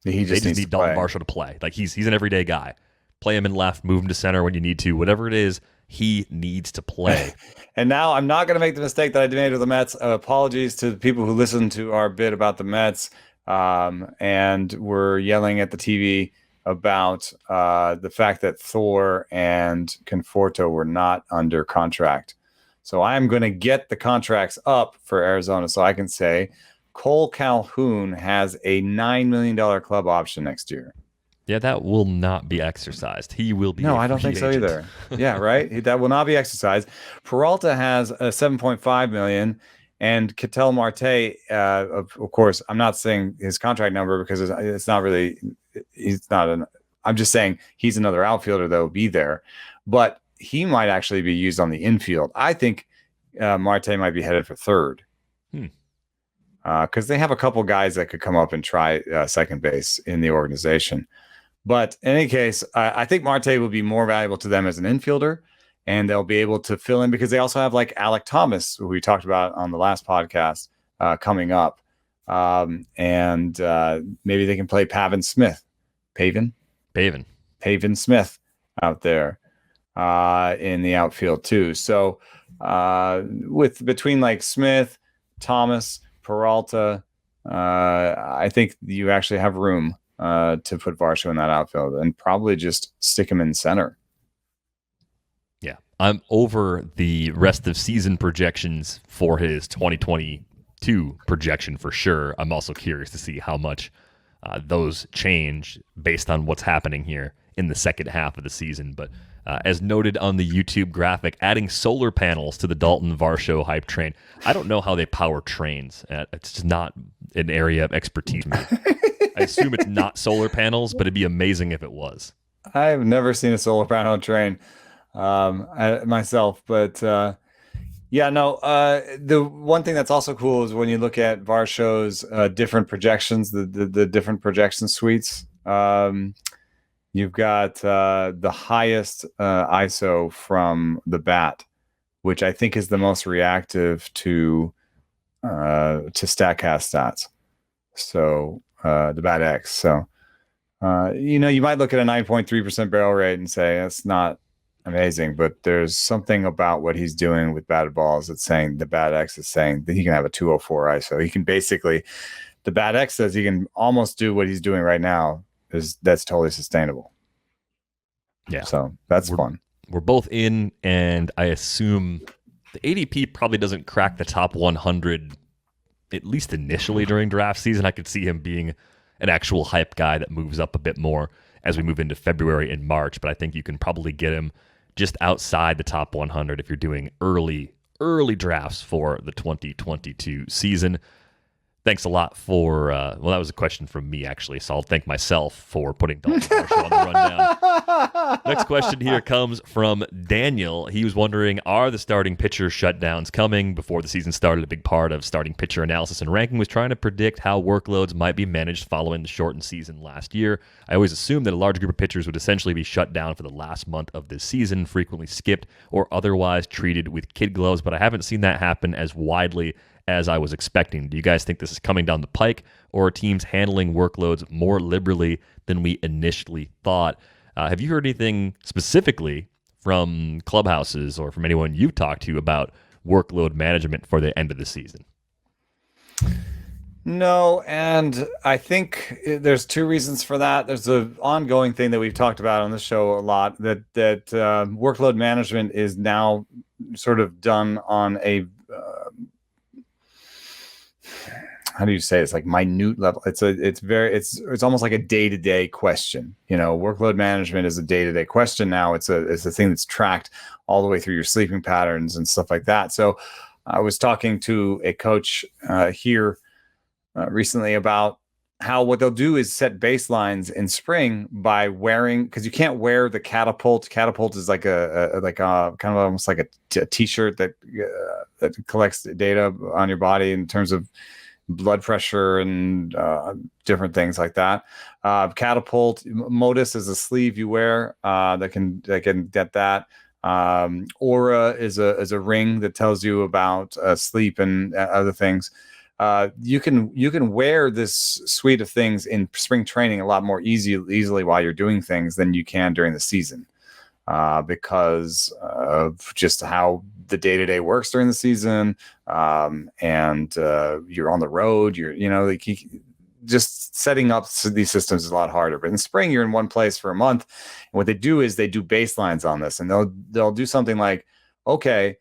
They just need Daulton Varsho to play. Like he's an everyday guy. Play him in left, move him to center when you need to. Whatever it is, he needs to play. And now I'm not going to make the mistake that I made with the Mets. Apologies to the people who listened to our bit about the Mets. And we're yelling at the TV about the fact that Thor and Conforto were not under contract. So I'm going to get the contracts up for Arizona so I can say Cole Calhoun has a $9 million club option next year. Yeah, that will not be exercised. He will be. No, I don't think so either. Yeah, right. That will not be exercised. Peralta has a 7.5 million. And Ketel Marte, of course, I'm not saying his contract number because it's not really, I'm just saying he's another outfielder that will be there. But he might actually be used on the infield. I think Marte might be headed for third. Because they have a couple guys that could come up and try second base in the organization. But in any case, I think Marte will be more valuable to them as an infielder. And they'll be able to fill in because they also have like Alec Thomas, who we talked about on the last podcast, coming up. And maybe they can play Pavin Smith Smith out there in the outfield too. So between like Smith, Thomas, Peralta, I think you actually have room to put Varsho in that outfield and probably just stick him in center. I'm over the rest of season projections for his 2022 projection for sure. I'm also curious to see how much those change based on what's happening here in the second half of the season. But as noted on the YouTube graphic, adding solar panels to the Daulton Varsho hype train. I don't know how they power trains. It's just not an area of expertise. I assume it's not solar panels, but it'd be amazing if it was. I've never seen a solar panel train. Myself, but the one thing that's also cool is when you look at Varsho's different projections, the different projection suites. You've got the highest ISO from the bat, which I think is the most reactive to StatCast stats. So the bat X. So you might look at a 9.3% barrel rate and say that's not amazing, but there's something about what he's doing with batted balls that's saying the bat X is saying that he can have a 204 ISO. He can basically, the bat X says he can almost do what he's doing right now. That's totally sustainable. Yeah. So that's fun. we're both in, and I assume the ADP probably doesn't crack the top 100, at least initially during draft season. I could see him being an actual hype guy that moves up a bit more as we move into February and March, but I think you can probably get him just outside the top 100 if you're doing early drafts for the 2022 season. Thanks a lot for, that was a question from me, actually, so I'll thank myself for putting Daulton Varsho on the rundown. Next question here comes from Daniel. He was wondering, are the starting pitcher shutdowns coming? Before the season started, a big part of starting pitcher analysis and ranking was trying to predict how workloads might be managed following the shortened season last year. I always assumed that a large group of pitchers would essentially be shut down for the last month of this season, frequently skipped or otherwise treated with kid gloves, but I haven't seen that happen as widely as I was expecting. Do you guys think this is coming down the pike, or are teams handling workloads more liberally than we initially thought? Have you heard anything specifically from clubhouses or from anyone you've talked to about workload management for the end of the season? No, and I think there's two reasons for that. There's an ongoing thing that we've talked about on the show a lot, that workload management is now sort of done on a how do you say it? It's like minute level. It's almost like a day-to-day question. Workload management is a day-to-day question now. It's a thing that's tracked all the way through your sleeping patterns and stuff like that. So I was talking to a coach here recently about how what they'll do is set baselines in spring by wearing, because you can't wear the catapult. Catapult is like a kind of almost like a t-shirt that collects data on your body in terms of blood pressure and different things like that. Catapult modus is a sleeve you wear that can get that. Aura is a ring that tells you about sleep and other things. You can wear this suite of things in spring training a lot more easily while you're doing things than you can during the season, because of just how the day-to-day works during the season, and you're on the road. Just setting up these systems is a lot harder. But in spring, you're in one place for a month, and what they do is they do baselines on this, and they'll do something like, okay,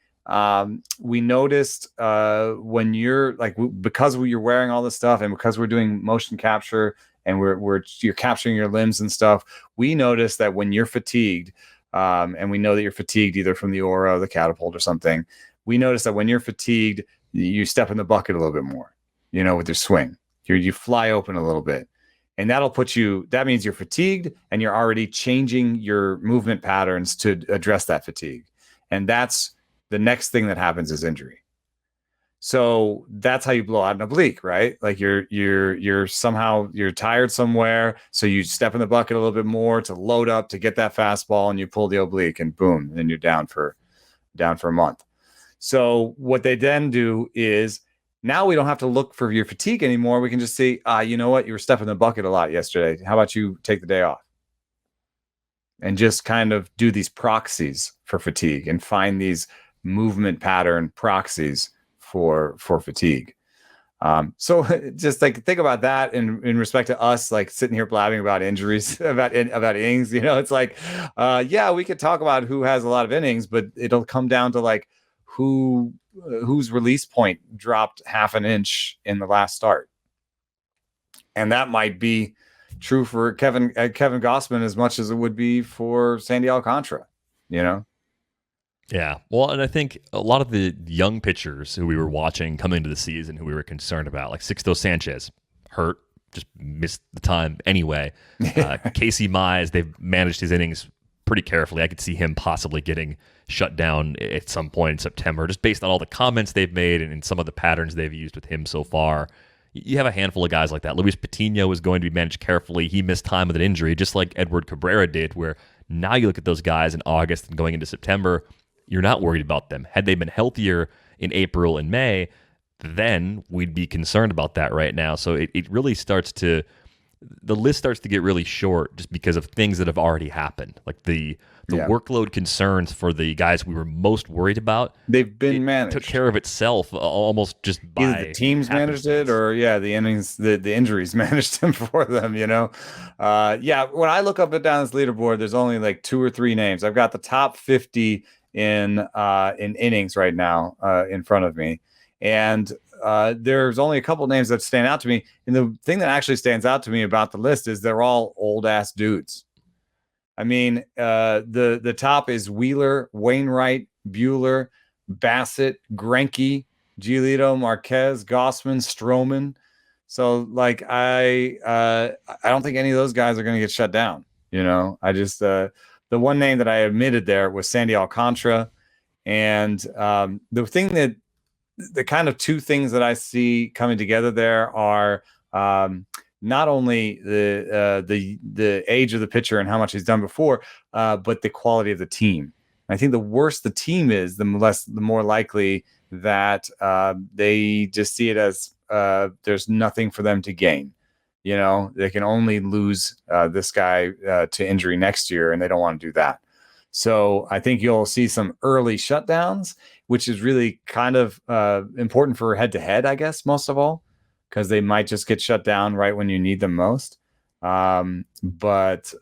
we noticed when you're because you're wearing all this stuff, and because we're doing motion capture, and you're capturing your limbs and stuff, we noticed that when you're fatigued, and we know that you're fatigued either from the aura or the catapult or something, we notice that when you're fatigued, you step in the bucket a little bit more, with your swing. You fly open a little bit, and that means you're fatigued, and you're already changing your movement patterns to address that fatigue. And that's the next thing that happens is injury. So that's how you blow out an oblique, right? Like you're tired somewhere, so you step in the bucket a little bit more to load up to get that fastball, and you pull the oblique, and boom, then you're down for a month. So what they then do is, now we don't have to look for your fatigue anymore. We can just see, you know what, you were stepping the bucket a lot yesterday. How about you take the day off? And just kind of do these proxies for fatigue and find these movement pattern proxies for fatigue. So just think about that in respect to us, like sitting here blabbing about injuries, about innings. It's like, yeah, we could talk about who has a lot of innings, but it'll come down to like whose release point dropped half an inch in the last start, and that might be true for Kevin Gausman as much as it would be for Sandy Alcantara. Yeah, well, and I think a lot of the young pitchers who we were watching coming into the season, who we were concerned about, like Sixto Sanchez, hurt, just missed the time anyway. Casey Mize, they've managed his innings pretty carefully. I could see him possibly getting shut down at some point in September, just based on all the comments they've made and some of the patterns they've used with him so far. You have a handful of guys like that. Luis Patiño is going to be managed carefully. He missed time with an injury, just like Edward Cabrera did, where now you look at those guys in August and going into September, you're not worried about them. Had they been healthier in April and May, then we'd be concerned about that right now. So it really starts to the list starts to get really short just because of things that have already happened. Like the workload concerns for the guys we were most worried about. They've been managed. Took care of itself almost just by either the teams managed it or the innings, the injuries managed them for them, When I look up and down this leaderboard, there's only like 2 or 3 names. I've got the top 50 in innings right now in front of me. And there's only a couple names that stand out to me. And the thing that actually stands out to me about the list is they're all old ass dudes. I mean, the top is Wheeler, Wainwright, Buehler, Bassett, Greinke, Giolito, Marquez, Gausman, Stroman. So like I don't think any of those guys are going to get shut down. I just the one name that I admitted there was Sandy Alcantara, and the thing that the kind of 2 things that I see coming together there are not only the age of the pitcher and how much he's done before, but the quality of the team. I think the worse the team is, the more likely that they just see it as there's nothing for them to gain. They can only lose this guy to injury next year, and they don't want to do that. So I think you'll see some early shutdowns, which is really kind of important for head-to-head, I guess, most of all, because they might just get shut down right when you need them most. But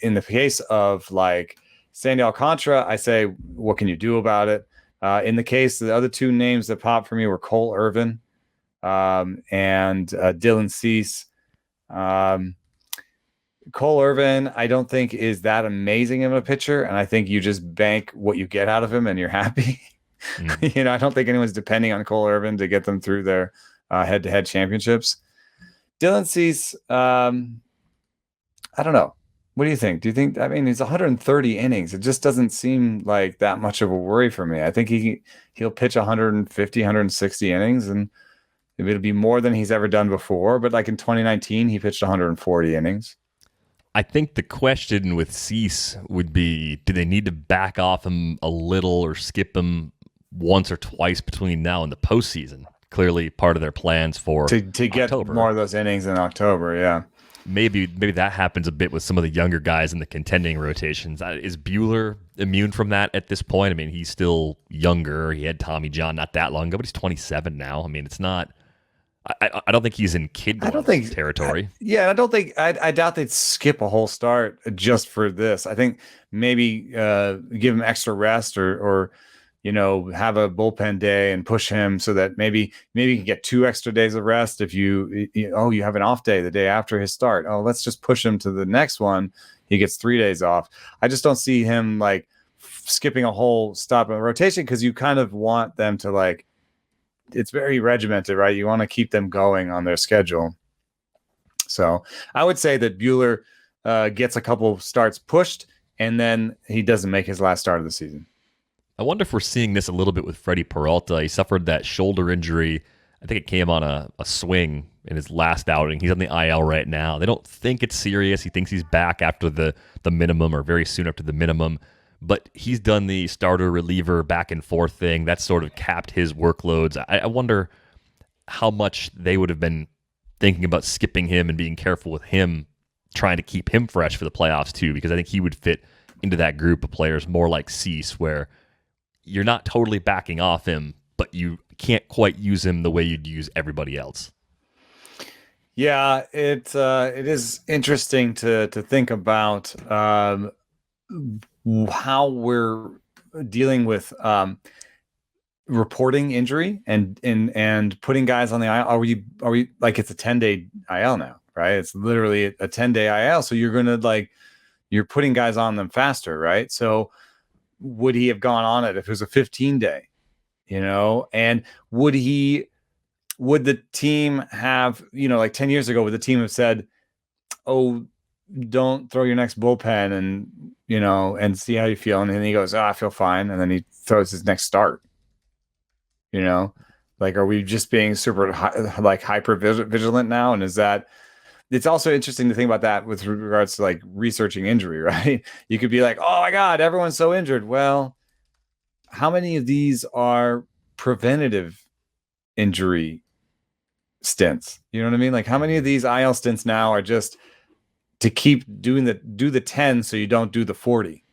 in the case of like Sandy Alcantara, I say, what can you do about it? In the case, the other 2 names that popped for me were Cole Irvin and Dylan Cease. Cole Irvin, I don't think is that amazing of a pitcher, and I think you just bank what you get out of him and you're happy. I don't think anyone's depending on Cole Irvin to get them through their head-to-head championships. Dylan Cease, I don't know. What do you think? Do you think, he's 130 innings. It just doesn't seem like that much of a worry for me. I think he'll pitch 150, 160 innings, and it'll be more than he's ever done before. But like in 2019, he pitched 140 innings. I think the question with Cease would be, do they need to back off him a little or skip him once or twice between now and the postseason? Clearly part of their plans for to get October. More of those innings in October, yeah. Maybe that happens a bit with some of the younger guys in the contending rotations. Is Buehler immune from that at this point? He's still younger. He had Tommy John not that long ago, but he's 27 now. It's not... I don't think he's in kid territory. I doubt they'd skip a whole start just for this. I think maybe give him extra rest or have a bullpen day and push him so that maybe you can get 2 extra days of rest if you have an off day the day after his start. Oh, let's just push him to the next one. He gets 3 days off. I just don't see him like skipping a whole stop in the rotation because you kind of want them to like. It's very regimented, right? You want to keep them going on their schedule. So I would say that Buehler gets a couple starts pushed, and then he doesn't make his last start of the season. I wonder if we're seeing this a little bit with Freddie Peralta. He suffered that shoulder injury. I think it came on a swing in his last outing. He's on the IL right now. They don't think it's serious. He thinks he's back after the minimum or very soon after the minimum. But he's done the starter reliever back and forth thing. That's sort of capped his workloads. I wonder how much they would have been thinking about skipping him and being careful with him, trying to keep him fresh for the playoffs too, because I think he would fit into that group of players more like Cease, where you're not totally backing off him, but you can't quite use him the way you'd use everybody else. Yeah, it is interesting to think about how we're dealing with reporting injury and putting guys on the IL. Are we like, it's a 10-day IL now, right? It's literally a 10-day IL. So you're putting guys on them faster, right? So would he have gone on it if it was a 15-day, and would the team have, like 10 years ago, would the team have said, oh, don't throw your next bullpen and see how you feel. And then he goes, I feel fine. And then he throws his next start, like, are we just being super hyper vigilant now? And it's also interesting to think about that with regards to like researching injury, right? You could be like, oh my God, everyone's so injured. Well, how many of these are preventative injury stints? You know what I mean? Like how many of these IL stints now are just to keep do the 10 so you don't do the 40?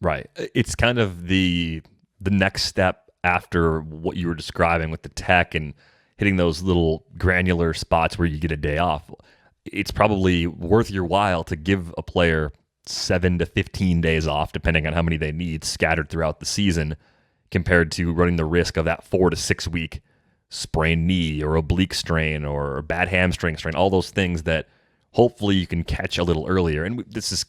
Right. It's kind of the next step after what you were describing with the tech and hitting those little granular spots where you get a day off. It's probably worth your while to give a player 7 to 15 days off, depending on how many they need, scattered throughout the season, compared to running the risk of that 4 to 6 week sprained knee or oblique strain or bad hamstring strain, all those things that hopefully you can catch a little earlier. And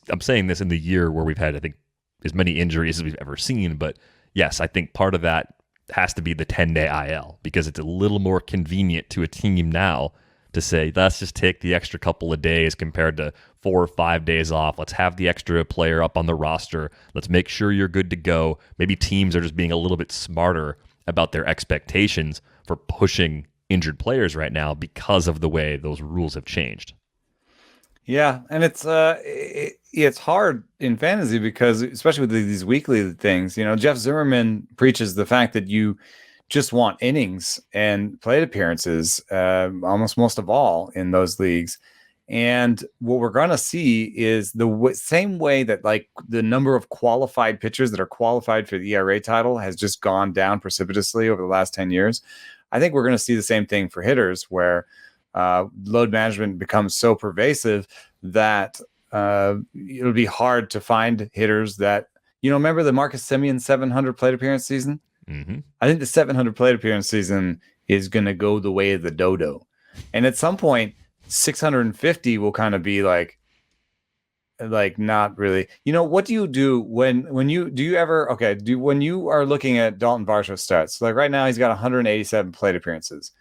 I'm saying this in the year where we've had, I think, as many injuries as we've ever seen. But yes, I think part of that has to be the 10-day IL, because it's a little more convenient to a team now to say, let's just take the extra couple of days compared to 4 or 5 days off. Let's have the extra player up on the roster. Let's make sure you're good to go. Maybe teams are just being a little bit smarter about their expectations for pushing injured players right now because of the way those rules have changed. Yeah, and it's hard in fantasy because, especially with these weekly things, Jeff Zimmerman preaches the fact that you just want innings and plate appearances, almost most of all in those leagues. And what we're going to see is the same way that like the number of qualified pitchers that are qualified for the ERA title has just gone down precipitously over the last 10 years. I think we're going to see the same thing for hitters, where load management becomes so pervasive that it'll be hard to find hitters that, remember the Marcus Semien 700 plate appearance season? Mm-hmm. I think the 700 plate appearance season is going to go the way of the dodo. And at some point, 650 will kind of be like not really. What do you do when you are looking at Daulton Varsho stats? Like right now, he's got 187 plate appearances.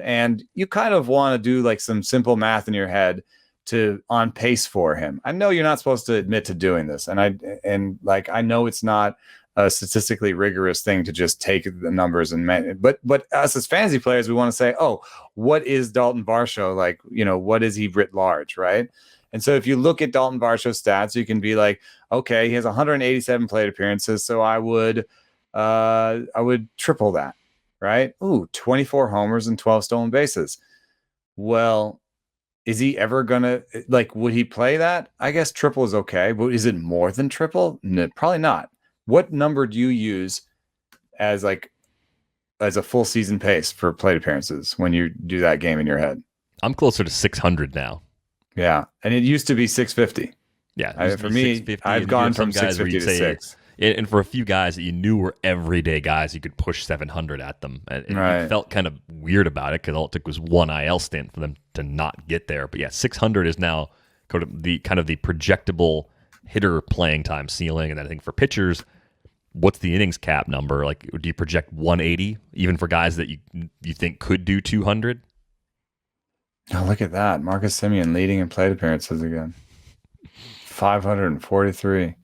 And you kind of want to do like some simple math in your head to on pace for him. I know you're not supposed to admit to doing this. And I know it's not a statistically rigorous thing to just take the numbers but us as fantasy players, we want to say, oh, what is Daulton Varsho? Like, what is he writ large? Right. And so if you look at Daulton Varsho's stats, you can be like, okay, he has 187 plate appearances. So I would triple that. Right? Ooh, 24 homers and 12 stolen bases. Well, is he ever gonna would he play that? I guess triple is okay, but is it more than triple? No, probably not. What number do you use as a full season pace for plate appearances when you do that game in your head? I'm closer to 600 now. Yeah, and it used to be 650. Yeah, for me, I've gone from 650 to 6. And for a few guys that you knew were everyday guys, you could push 700 at them. And right. You felt kind of weird about it because all it took was one IL stint for them to not get there. But yeah, 600 is now kind of the projectable hitter playing time ceiling. And then I think for pitchers, what's the innings cap number? Like, do you project 180 even for guys that you think could do 200? Oh, look at that. Marcus Semien leading in plate appearances again. 543.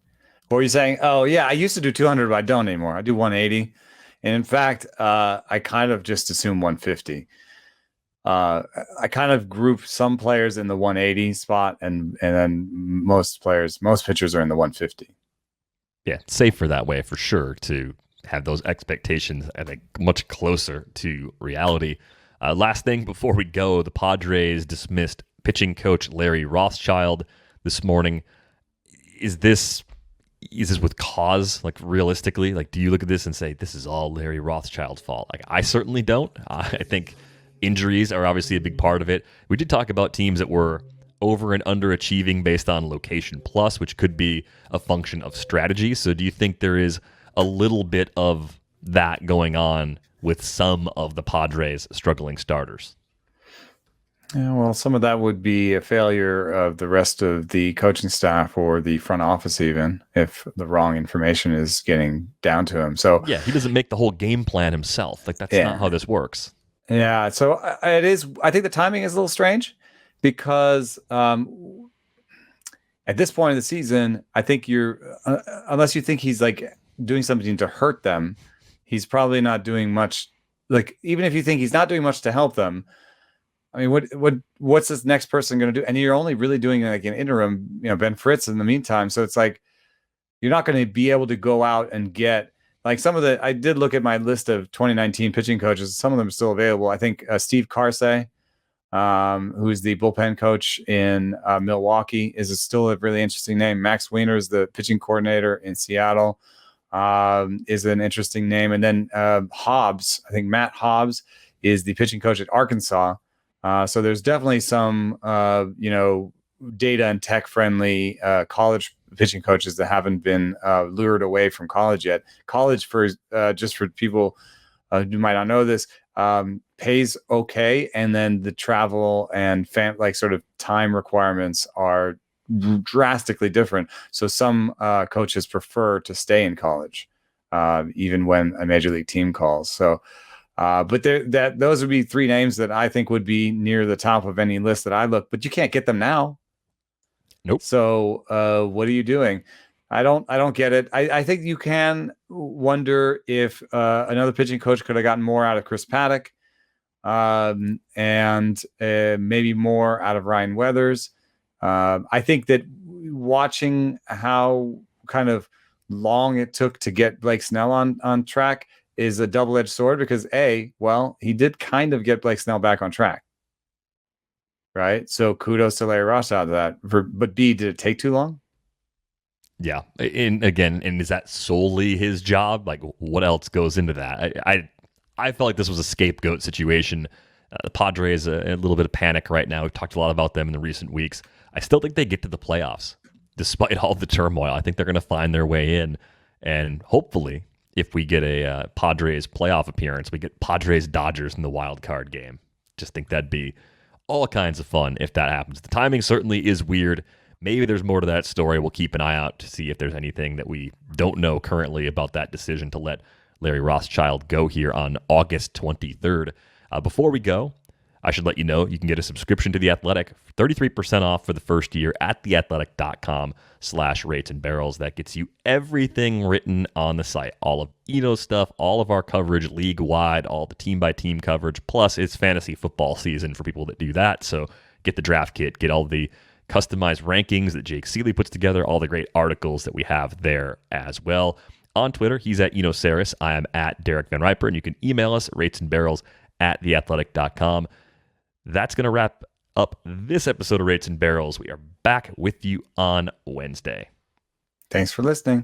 What were you saying? Oh, yeah, I used to do 200, but I don't anymore. I do 180. And in fact, I kind of just assume 150. I kind of group some players in the 180 spot, and then most pitchers are in the 150. Yeah, it's safer that way for sure to have those expectations, I think, much closer to reality. Last thing before we go, the Padres dismissed pitching coach Larry Rothschild this morning. Is this with cause? Like, realistically, like, do you look at this and say this is all Larry Rothschild's fault? Like, I certainly don't. I think injuries are obviously a big part of it. We did talk about teams that were over and underachieving based on location plus, which could be a function of strategy. So do you think there is a little bit of that going on with some of the Padres' struggling starters? Yeah, well, some of that would be a failure of the rest of the coaching staff or the front office, even if the wrong information is getting down to him. So yeah, he doesn't make the whole game plan himself. Like, that's not how this works. Yeah, so it is. I think the timing is a little strange because at this point of the season, I think unless you think he's like doing something to hurt them, he's probably not doing much. Like, even if you think he's not doing much to help them, I mean, what's this next person going to do? And you're only really doing like an interim, Ben Fritz in the meantime. So it's like, you're not going to be able to go out and get like I did look at my list of 2019 pitching coaches. Some of them are still available. I think Steve Carsey who's the bullpen coach in Milwaukee, is still a really interesting name. Max Weiner is the pitching coordinator in Seattle, is an interesting name. And then Hobbs, I think Matt Hobbs is the pitching coach at Arkansas. So there's definitely some, data and tech friendly college pitching coaches that haven't been lured away from college yet. College, for just for people who might not know this, pays okay, and then the travel and sort of time requirements are drastically different. So some coaches prefer to stay in college, even when a major league team calls. So, but those would be three names that I think would be near the top of any list that I look. But you can't get them now. Nope. So what are you doing? I don't get it. I think you can wonder if another pitching coach could have gotten more out of Chris Paddock, and maybe more out of Ryan Weathers. I think that watching how kind of long it took to get Blake Snell on track is a double-edged sword, because he did kind of get Blake Snell back on track. Right. So kudos to Larry Ross out of that. But B, did it take too long? Yeah. And is that solely his job? Like, what else goes into that? I felt like this was a scapegoat situation. The Padres a little bit of panic right now. We've talked a lot about them in the recent weeks. I still think they get to the playoffs despite all the turmoil. I think they're going to find their way in. And hopefully, if we get a Padres playoff appearance, we get Padres-Dodgers in the wild card game. Just think that'd be all kinds of fun if that happens. The timing certainly is weird. Maybe there's more to that story. We'll keep an eye out to see if there's anything that we don't know currently about that decision to let Larry Rothschild go here on August 23rd. Before we go, I should let you know you can get a subscription to The Athletic, 33% off for the first year at theathletic.com/rates and barrels. That gets you everything written on the site. All of Eno's stuff, all of our coverage league-wide, all the team-by-team coverage. Plus, it's fantasy football season for people that do that. So get the draft kit, get all the customized rankings that Jake Seeley puts together, all the great articles that we have there as well. On Twitter, he's at Eno Saris. I am at Derek Van Riper, and you can email us at ratesandbarrels@theathletic.com. That's going to wrap up this episode of Rates and Barrels. We are back with you on Wednesday. Thanks for listening.